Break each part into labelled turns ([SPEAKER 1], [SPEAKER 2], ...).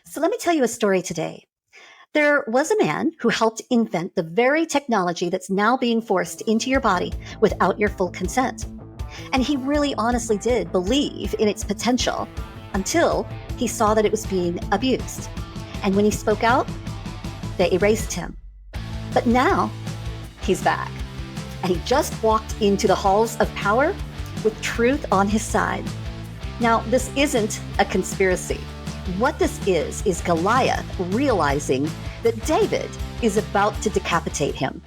[SPEAKER 1] So let me tell you a story today. There was a man who helped invent the very technology that's now being forced into your body without your full consent. And he really honestly did believe in its potential until he saw that it was being abused. And when he spoke out, they erased him. But now he's back. And he just walked into the halls of power with truth on his side. Now, this isn't a conspiracy. What this is Goliath realizing that David is about to decapitate him.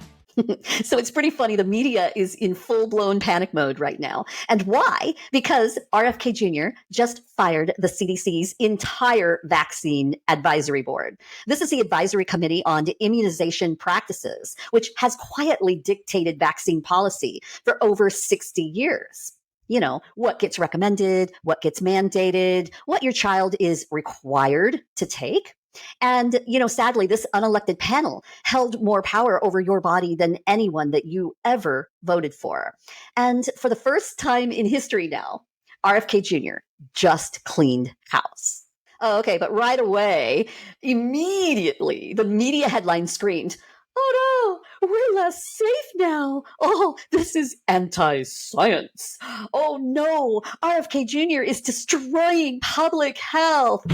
[SPEAKER 1] So it's pretty funny. The media is in full-blown panic mode right now. And why? Because RFK Jr. just fired the CDC's entire vaccine advisory board. This is the Advisory Committee on Immunization Practices, which has quietly dictated vaccine policy for over 60 years. You know, what gets recommended, what gets mandated, what your child is required to take. And, sadly, this unelected panel held more power over your body than anyone that you ever voted for. And for the first time in history now, RFK Jr. just cleaned house. Oh, okay, but right away, immediately, the media headline screamed, "Oh no, we're less safe now. Oh, this is anti-science. Oh no, RFK Jr. is destroying public health."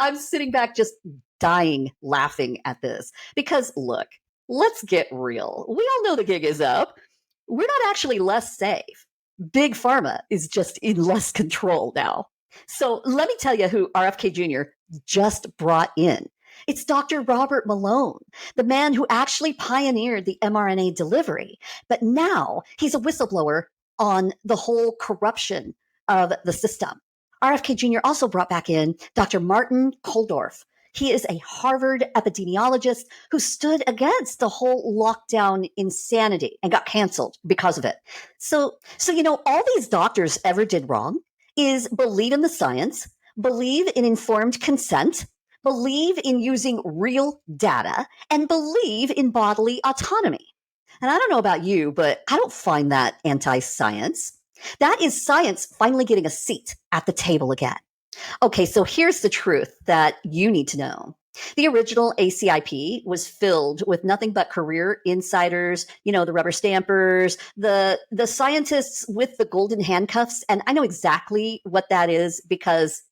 [SPEAKER 1] I'm sitting back just dying laughing at this because look, let's get real. We all know the gig is up. We're not actually less safe. Big Pharma is just in less control now. So let me tell you who RFK Jr. just brought in. It's Dr. Robert Malone, the man who actually pioneered the mRNA delivery. But now he's a whistleblower on the whole corruption of the system. RFK Jr. also brought back in Dr. Martin Kulldorff. He is a Harvard epidemiologist who stood against the whole lockdown insanity and got canceled because of it. So all these doctors ever did wrong is believe in the science, believe in informed consent, believe in using real data, and believe in bodily autonomy. And I don't know about you, but I don't find that anti-science. That is science finally getting a seat at the table again. Okay, so here's the truth that you need to know. The original ACIP was filled with nothing but career insiders, the rubber stampers, the scientists with the golden handcuffs. And I know exactly what that is because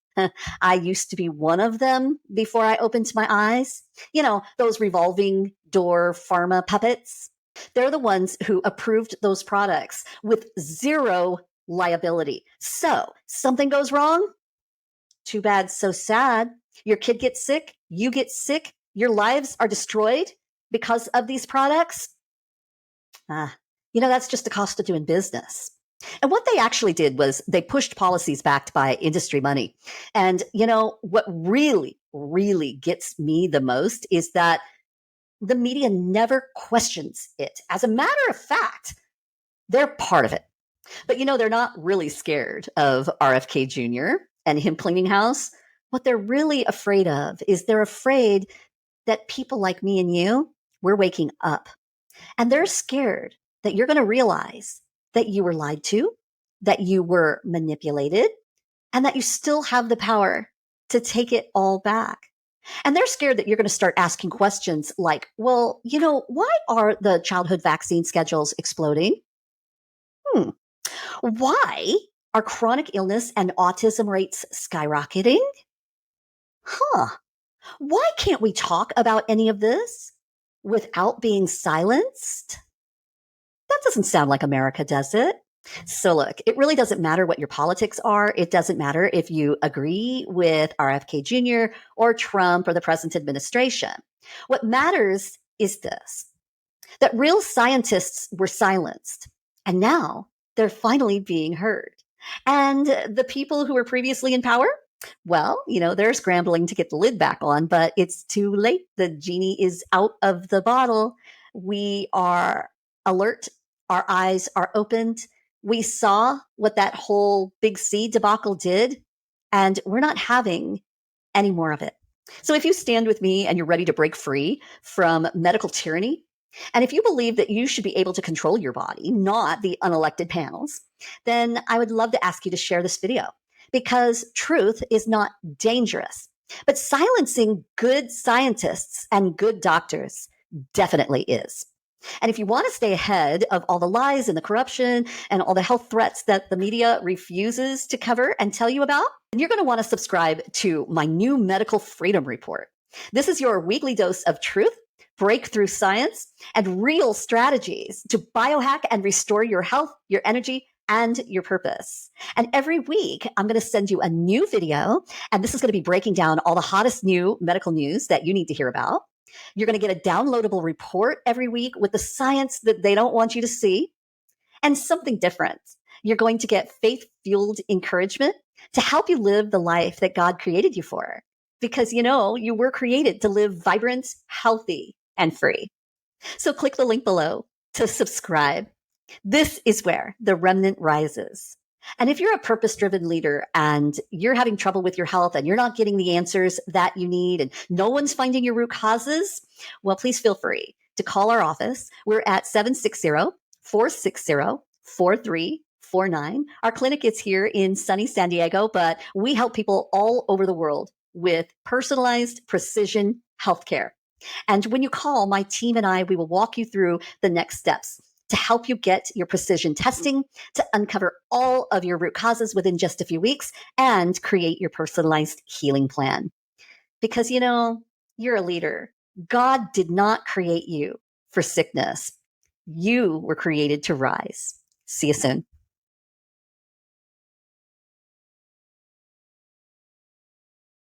[SPEAKER 1] I used to be one of them before I opened my eyes. Those revolving door pharma puppets. They're the ones who approved those products with zero liability. So something goes wrong. Too bad, so sad. Your kid gets sick. You get sick. Your lives are destroyed because of these products. That's just the cost of doing business. And what they actually did was they pushed policies backed by industry money. And, what really, really gets me the most is that the media never questions it. As a matter of fact, they're part of it. But they're not really scared of RFK Jr. and him cleaning house. What they're really afraid of is they're afraid that people like me and you, we're waking up. And they're scared that you're going to realize that you were lied to, that you were manipulated, and that you still have the power to take it all back. And they're scared that you're going to start asking questions like, well, why are the childhood vaccine schedules exploding? Why are chronic illness and autism rates skyrocketing? Why can't we talk about any of this without being silenced? That doesn't sound like America, does it? So look, it really doesn't matter what your politics are. It doesn't matter if you agree with RFK Jr. or Trump or the present administration. What matters is this, that real scientists were silenced, and now they're finally being heard. And the people who were previously in power, well, they're scrambling to get the lid back on, but it's too late. The genie is out of the bottle. We are alert. Our eyes are opened. We saw what that whole Big C debacle did, and we're not having any more of it. So if you stand with me and you're ready to break free from medical tyranny, and if you believe that you should be able to control your body, not the unelected panels, then I would love to ask you to share this video because truth is not dangerous. But silencing good scientists and good doctors definitely is. And if you want to stay ahead of all the lies and the corruption and all the health threats that the media refuses to cover and tell you about, then you're going to want to subscribe to my new Medical Freedom Report. This is your weekly dose of truth, breakthrough science, and real strategies to biohack and restore your health, your energy, and your purpose. And every week, I'm going to send you a new video, and this is going to be breaking down all the hottest new medical news that you need to hear about. You're going to get a downloadable report every week with the science that they don't want you to see and something different. You're going to get faith-fueled encouragement to help you live the life that God created you for. Because, you were created to live vibrant, healthy, and free. So click the link below to subscribe. This is where the remnant rises. And if you're a purpose-driven leader and you're having trouble with your health and you're not getting the answers that you need and no one's finding your root causes, well, please feel free to call our office. We're at 760-460-4349. Our clinic is here in sunny San Diego, but we help people all over the world with personalized precision healthcare. And when you call, my team and I, we will walk you through the next steps to help you get your precision testing, to uncover all of your root causes within just a few weeks, and create your personalized healing plan. Because, you're a leader. God did not create you for sickness. You were created to rise. See you soon.